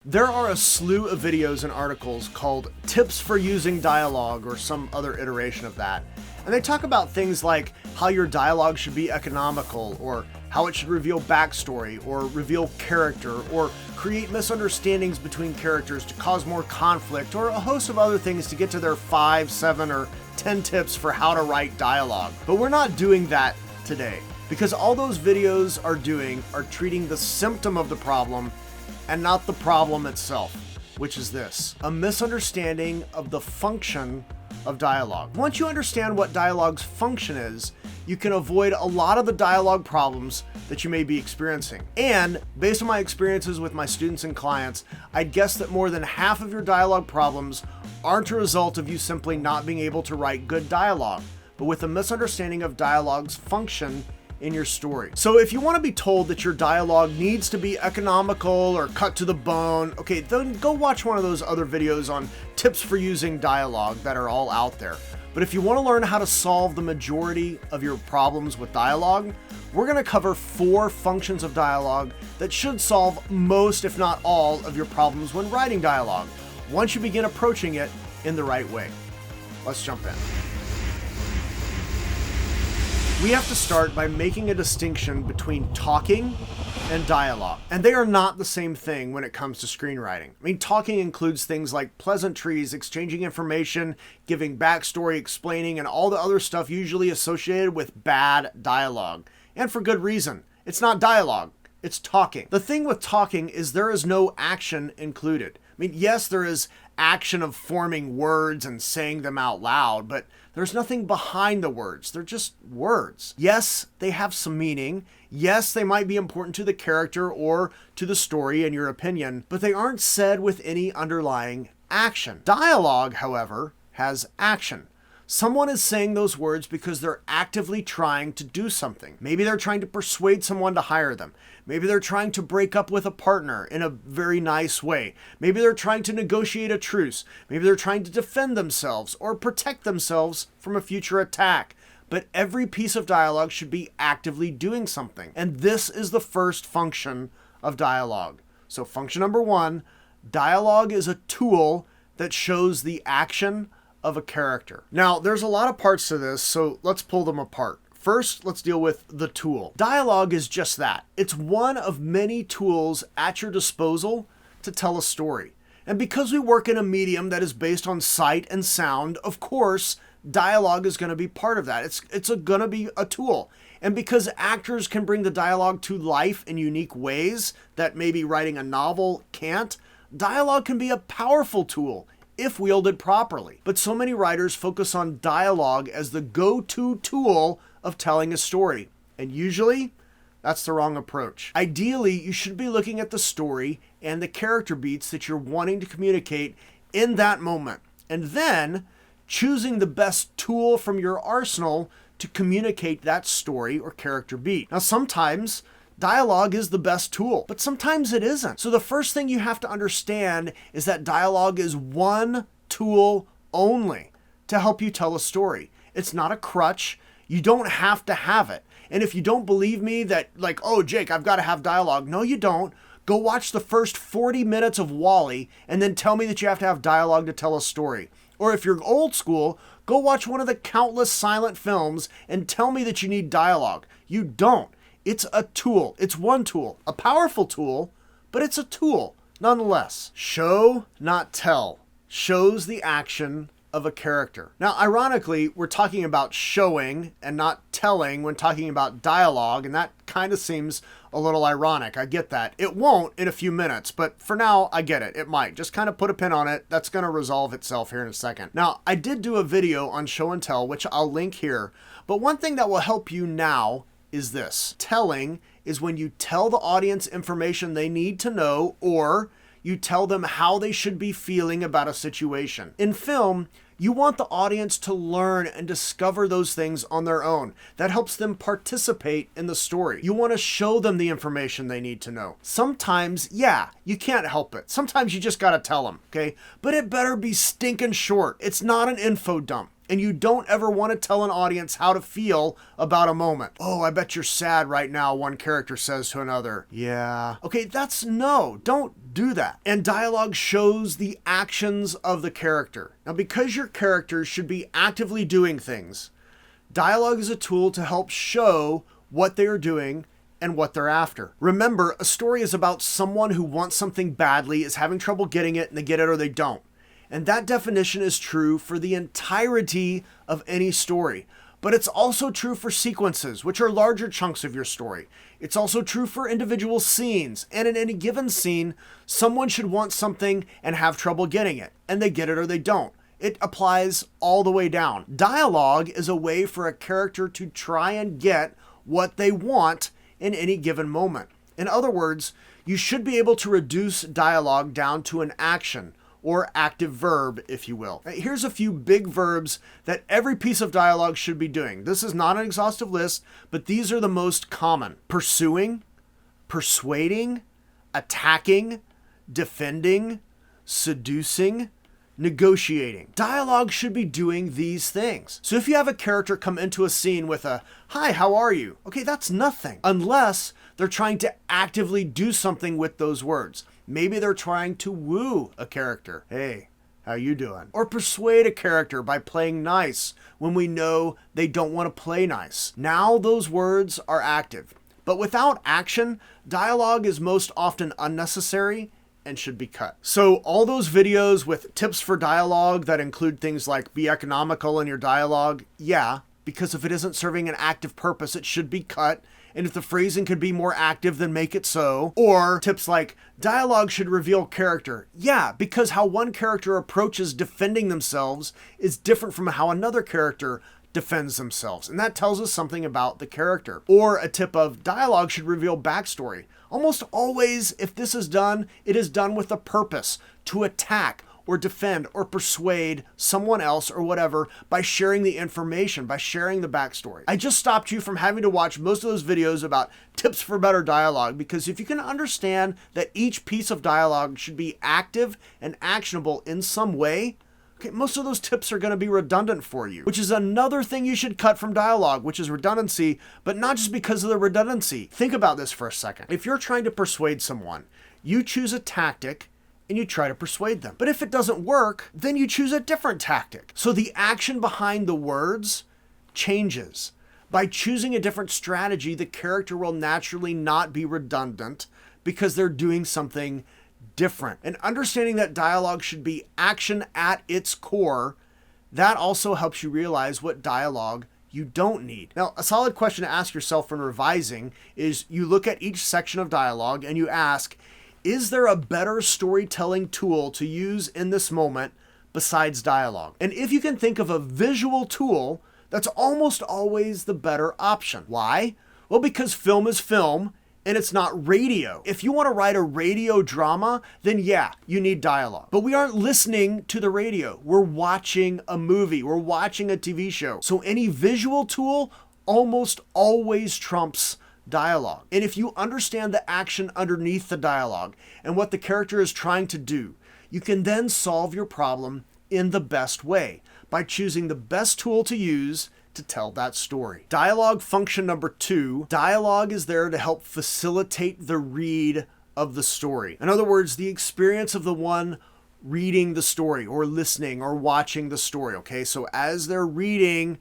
There are a slew of videos and articles called Tips for Using Dialogue or some other iteration of that. And they talk about things like how your dialogue should be economical, or how it should reveal backstory, or reveal character, or create misunderstandings between characters to cause more conflict, or a host of other things to get to their 5, 7, or 10 tips for how to write dialogue. But we're not doing that today, because all those videos are treating the symptom of the problem and not the problem itself, which is this: a misunderstanding of the function of dialogue. Once you understand what dialogue's function is, you can avoid a lot of the dialogue problems that you may be experiencing. And based on my experiences with my students and clients, I'd guess that more than half of your dialogue problems aren't a result of you simply not being able to write good dialogue, but with a misunderstanding of dialogue's function in your story. So if you want to be told that your dialogue needs to be economical or cut to the bone, okay, then go watch one of those other videos on tips for using dialogue that are all out there. But if you want to learn how to solve the majority of your problems with dialogue, we're going to cover 4 functions of dialogue that should solve most, if not all, of your problems when writing dialogue, once you begin approaching it in the right way. Let's jump in. We have to start by making a distinction between talking and dialogue. And they are not the same thing when it comes to screenwriting. I mean, talking includes things like pleasantries, exchanging information, giving backstory, explaining, and all the other stuff usually associated with bad dialogue. And for good reason. It's not dialogue, it's talking. The thing with talking is there is no action included. I mean, yes, there is action of forming words and saying them out loud, but there's nothing behind the words. They're just words. Yes, they have some meaning. Yes, they might be important to the character or to the story in your opinion, but they aren't said with any underlying action. Dialogue, however, has action. Someone is saying those words because they're actively trying to do something. Maybe they're trying to persuade someone to hire them. Maybe they're trying to break up with a partner in a very nice way. Maybe they're trying to negotiate a truce. Maybe they're trying to defend themselves or protect themselves from a future attack. But every piece of dialogue should be actively doing something. And this is the first function of dialogue. So function number 1, dialogue is a tool that shows the action of a character. Now, there's a lot of parts to this, so let's pull them apart. First, let's deal with the tool. Dialogue is just that. It's one of many tools at your disposal to tell a story. And because we work in a medium that is based on sight and sound, of course, dialogue is going to be part of that. It's going to be a tool. And because actors can bring the dialogue to life in unique ways that maybe writing a novel can't, dialogue can be a powerful tool if wielded properly. But so many writers focus on dialogue as the go-to tool of telling a story. And usually, that's the wrong approach. Ideally, you should be looking at the story and the character beats that you're wanting to communicate in that moment. And then choosing the best tool from your arsenal to communicate that story or character beat. Now, sometimes dialogue is the best tool, but sometimes it isn't. So the first thing you have to understand is that dialogue is one tool only to help you tell a story. It's not a crutch. You don't have to have it. And if you don't believe me that, like, oh, Jake, I've got to have dialogue. No, you don't. Go watch the first 40 minutes of Wall-E and then tell me that you have to have dialogue to tell a story. Or if you're old school, go watch one of the countless silent films and tell me that you need dialogue. You don't. It's a tool. It's one tool. A powerful tool, but it's a tool nonetheless. Show, not tell, shows the action of a character. Now, ironically, we're talking about showing and not telling when talking about dialogue, and that kind of seems a little ironic. I get that. It won't in a few minutes, but for now, I get it. It might. Just kind of put a pin on it. That's going to resolve itself here in a second. Now, I did do a video on show and tell, which I'll link here, but one thing that will help you now is this. Telling is when you tell the audience information they need to know, or you tell them how they should be feeling about a situation. In film, you want the audience to learn and discover those things on their own. That helps them participate in the story. You want to show them the information they need to know. Sometimes, yeah, you can't help it. Sometimes you just got to tell them, okay? But it better be stinking short. It's not an info dump. And you don't ever want to tell an audience how to feel about a moment. Oh, I bet you're sad right now, one character says to another. Yeah. Okay, don't do that. And dialogue shows the actions of the character. Now, because your characters should be actively doing things, dialogue is a tool to help show what they are doing and what they're after. Remember, a story is about someone who wants something badly, is having trouble getting it, and they get it or they don't. And that definition is true for the entirety of any story. But it's also true for sequences, which are larger chunks of your story. It's also true for individual scenes. And in any given scene, someone should want something and have trouble getting it. And they get it or they don't. It applies all the way down. Dialogue is a way for a character to try and get what they want in any given moment. In other words, you should be able to reduce dialogue down to an action, or active verb, if you will. Here's a few big verbs that every piece of dialogue should be doing. This is not an exhaustive list, but these are the most common. Pursuing, persuading, attacking, defending, seducing, negotiating. Dialogue should be doing these things. So if you have a character come into a scene with a, "Hi, how are you?" Okay, that's nothing. Unless they're trying to actively do something with those words. Maybe they're trying to woo a character. "Hey, how you doing?" Or persuade a character by playing nice when we know they don't want to play nice. Now those words are active. But without action, dialogue is most often unnecessary and should be cut. So all those videos with tips for dialogue that include things like be economical in your dialogue, yeah, because if it isn't serving an active purpose, it should be cut. And if the phrasing could be more active, then make it so. Or tips like dialogue should reveal character. Yeah, because how one character approaches defending themselves is different from how another character defends themselves. And that tells us something about the character. Or a tip of dialogue should reveal backstory. Almost always, if this is done, it is done with a purpose, to attack or defend or persuade someone else or whatever by sharing the information, by sharing the backstory. I just stopped you from having to watch most of those videos about tips for better dialogue, because if you can understand that each piece of dialogue should be active and actionable in some way, okay, most of those tips are going to be redundant for you, which is another thing you should cut from dialogue, which is redundancy, but not just because of the redundancy. Think about this for a second. If you're trying to persuade someone, you choose a tactic and you try to persuade them. But if it doesn't work, then you choose a different tactic. So the action behind the words changes. By choosing a different strategy, the character will naturally not be redundant because they're doing something different. And understanding that dialogue should be action at its core, that also helps you realize what dialogue you don't need. Now, a solid question to ask yourself when revising is you look at each section of dialogue and you ask, is there a better storytelling tool to use in this moment besides dialogue? And if you can think of a visual tool, that's almost always the better option. Why? Well, because film is film and it's not radio. If you want to write a radio drama, then yeah, you need dialogue. But we aren't listening to the radio. We're watching a movie. We're watching a TV show. So any visual tool almost always trumps dialogue. And if you understand the action underneath the dialogue and what the character is trying to do, you can then solve your problem in the best way by choosing the best tool to use to tell that story. Dialogue function number 2, dialogue is there to help facilitate the read of the story. In other words, the experience of the one reading the story or listening or watching the story, okay? So as they're reading,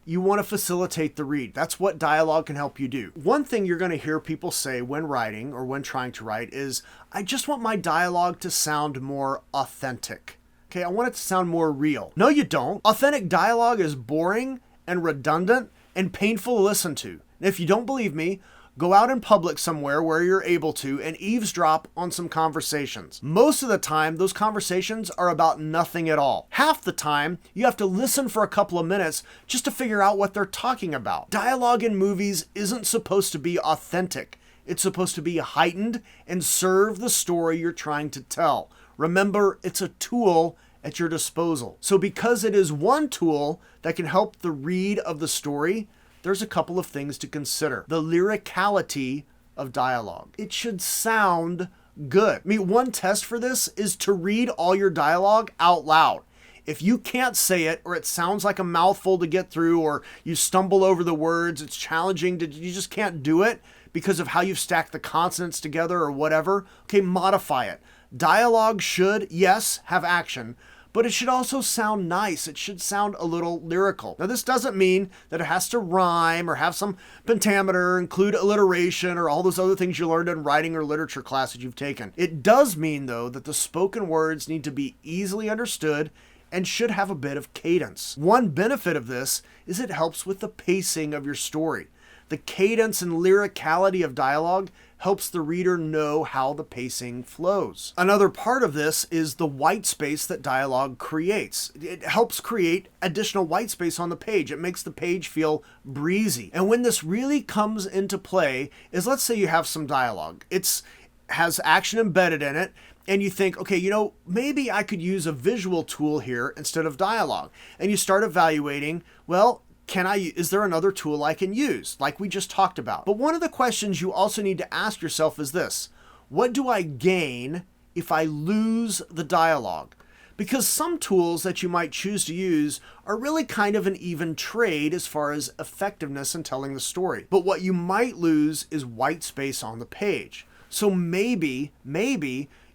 you want to facilitate the read. That's what dialogue can help you do. One thing you're going to hear people say when writing or when trying to write is, I just want my dialogue to sound more authentic. Okay, I want it to sound more real. No, you don't. Authentic dialogue is boring and redundant and painful to listen to. And if you don't believe me, go out in public somewhere where you're able to and eavesdrop on some conversations. Most of the time, those conversations are about nothing at all. Half the time, you have to listen for a couple of minutes just to figure out what they're talking about. Dialogue in movies isn't supposed to be authentic. It's supposed to be heightened and serve the story you're trying to tell. Remember, it's a tool at your disposal. So because it is one tool that can help the read of the story, there's a couple of things to consider. The lyricality of dialogue. It should sound good. I mean, one test for this is to read all your dialogue out loud. If you can't say it, or it sounds like a mouthful to get through, or you stumble over the words, it's challenging, you just can't do it because of how you've stacked the consonants together or whatever, okay, modify it. Dialogue should, yes, have action, but it should also sound nice. It should sound a little lyrical. Now, this doesn't mean that it has to rhyme or have some pentameter, include alliteration, or all those other things you learned in writing or literature classes you've taken. It does mean, though, that the spoken words need to be easily understood and should have a bit of cadence. One benefit of this is it helps with the pacing of your story. The cadence and lyricality of dialogue helps the reader know how the pacing flows. Another part of this is the white space that dialogue creates. It helps create additional white space on the page. It makes the page feel breezy. And when this really comes into play is, let's say you have some dialogue. It has action embedded in it, and you think, okay, maybe I could use a visual tool here instead of dialogue. And you start evaluating, well, is there another tool I can use, like we just talked about? But one of the questions you also need to ask yourself is this: what do I gain if I lose the dialogue? Because some tools that you might choose to use are really kind of an even trade as far as effectiveness in telling the story. But what you might lose is white space on the page. So maybe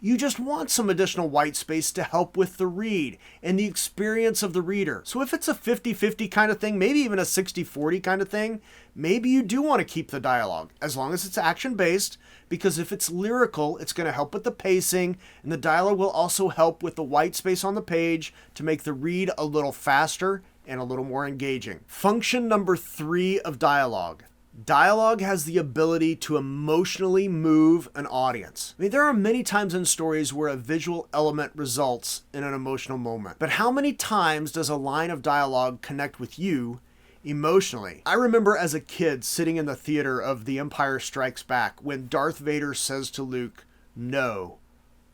you just want some additional white space to help with the read and the experience of the reader. So if it's a 50-50 kind of thing, maybe even a 60-40 kind of thing, maybe you do want to keep the dialogue as long as it's action-based, because if it's lyrical, it's going to help with the pacing, and the dialogue will also help with the white space on the page to make the read a little faster and a little more engaging. Function number 3 of dialogue. Dialogue has the ability to emotionally move an audience. I mean, there are many times in stories where a visual element results in an emotional moment. But how many times does a line of dialogue connect with you emotionally? I remember as a kid sitting in the theater of The Empire Strikes Back when Darth Vader says to Luke, "No,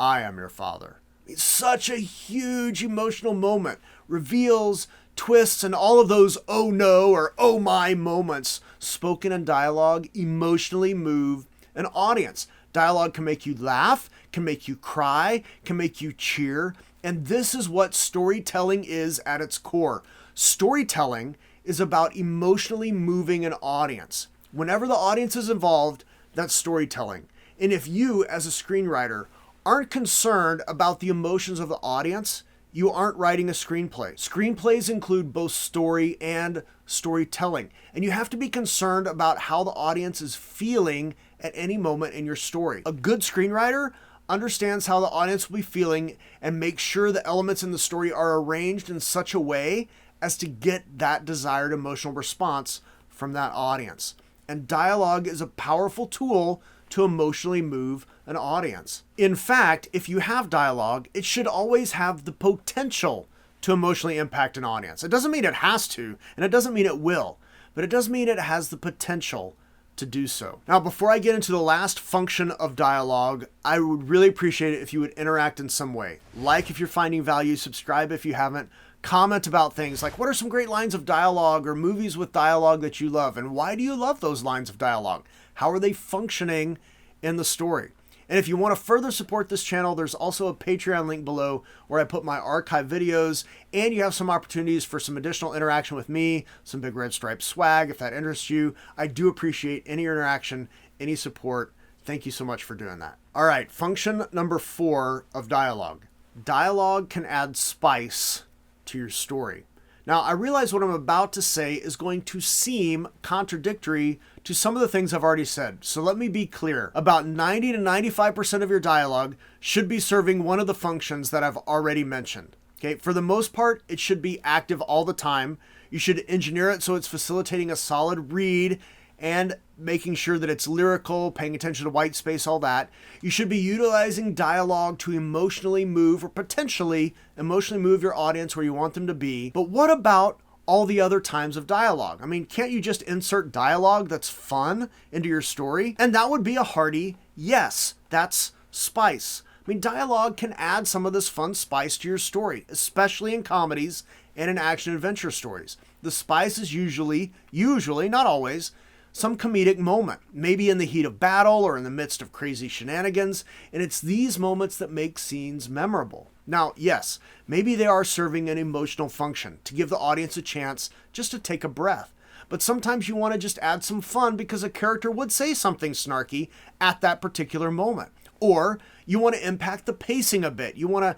I am your father." It's such a huge emotional moment. Reveals, twists, and all of those oh no or oh my moments spoken in dialogue emotionally move an audience. Dialogue can make you laugh, can make you cry, can make you cheer, and this is what storytelling is at its core. Storytelling is about emotionally moving an audience. Whenever the audience is involved, that's storytelling. And if you, as a screenwriter, aren't concerned about the emotions of the audience, you aren't writing a screenplay. Screenplays include both story and storytelling, and you have to be concerned about how the audience is feeling at any moment in your story. A good screenwriter understands how the audience will be feeling and makes sure the elements in the story are arranged in such a way as to get that desired emotional response from that audience. And dialogue is a powerful tool to emotionally move an audience. In fact, if you have dialogue, it should always have the potential to emotionally impact an audience. It doesn't mean it has to, and it doesn't mean it will, but it does mean it has the potential to do so. Now, before I get into the last function of dialogue, I would really appreciate it if you would interact in some way. Like if you're finding value, subscribe if you haven't, comment about things like what are some great lines of dialogue or movies with dialogue that you love, and why do you love those lines of dialogue? How are they functioning in the story? And if you want to further support this channel, there's also a Patreon link below where I put my archive videos, and you have some opportunities for some additional interaction with me, some Big Red Stripe swag if that interests you. I do appreciate any interaction, any support. Thank you so much for doing that. All right, function number 4 of dialogue. Dialogue can add spice to your story. Now, I realize what I'm about to say is going to seem contradictory to some of the things I've already said. So let me be clear. About 90 to 95% of your dialogue should be serving one of the functions that I've already mentioned. Okay, for the most part, it should be active all the time. You should engineer it so it's facilitating a solid read and making sure that it's lyrical, paying attention to white space, all that. You should be utilizing dialogue to emotionally move or potentially emotionally move your audience where you want them to be. But what about all the other times of dialogue? I mean, can't you just insert dialogue that's fun into your story? And that would be a hearty yes. That's spice. I mean, dialogue can add some of this fun spice to your story, especially in comedies and in action adventure stories. The spice is usually, not always, some comedic moment, maybe in the heat of battle or in the midst of crazy shenanigans, and it's these moments that make scenes memorable. Now, yes, maybe they are serving an emotional function to give the audience a chance just to take a breath. But sometimes you want to just add some fun because a character would say something snarky at that particular moment. Or you want to impact the pacing a bit. You want to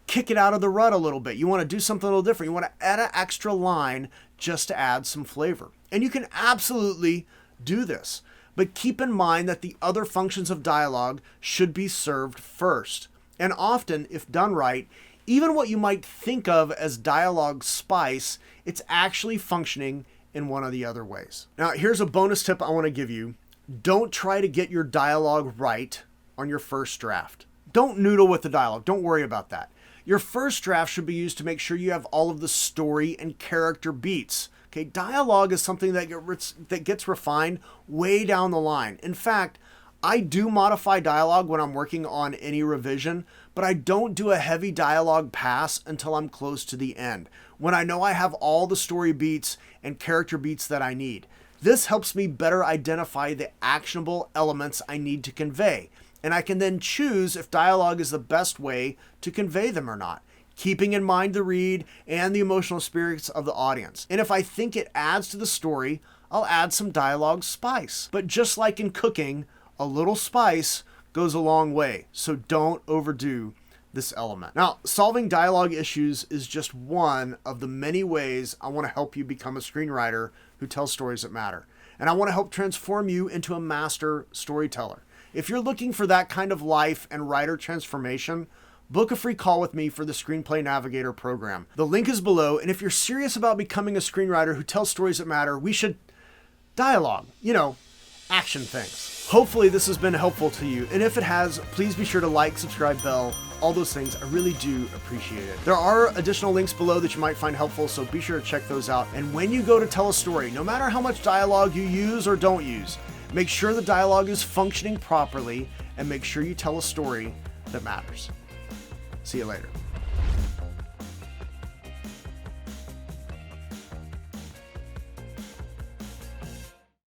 kick it out of the rut a little bit. You want to do something a little different. You want to add an extra line just to add some flavor. And you can absolutely do this. But keep in mind that the other functions of dialogue should be served first. And often, if done right, even what you might think of as dialogue spice, it's actually functioning in one of the other ways. Now, here's a bonus tip I want to give you. Don't try to get your dialogue right on your first draft. Don't noodle with the dialogue. Don't worry about that. Your first draft should be used to make sure you have all of the story and character beats. Okay, dialogue is something that gets refined way down the line. In fact, I do modify dialogue when I'm working on any revision, but I don't do a heavy dialogue pass until I'm close to the end, when I know I have all the story beats and character beats that I need. This helps me better identify the actionable elements I need to convey, and I can then choose if dialogue is the best way to convey them or not, keeping in mind the read and the emotional spirits of the audience. And if I think it adds to the story, I'll add some dialogue spice. But just like in cooking, a little spice goes a long way, so don't overdo this element. Now, solving dialogue issues is just one of the many ways I want to help you become a screenwriter who tells stories that matter. And I want to help transform you into a master storyteller. If you're looking for that kind of life and writer transformation, book a free call with me for the Screenplay Navigator program. The link is below, and if you're serious about becoming a screenwriter who tells stories that matter, we should dialogue, action things. Hopefully this has been helpful to you, and if it has, please be sure to like, subscribe, bell, all those things. I really do appreciate it. There are additional links below that you might find helpful, so be sure to check those out. And when you go to tell a story, no matter how much dialogue you use or don't use, make sure the dialogue is functioning properly and make sure you tell a story that matters. See you later.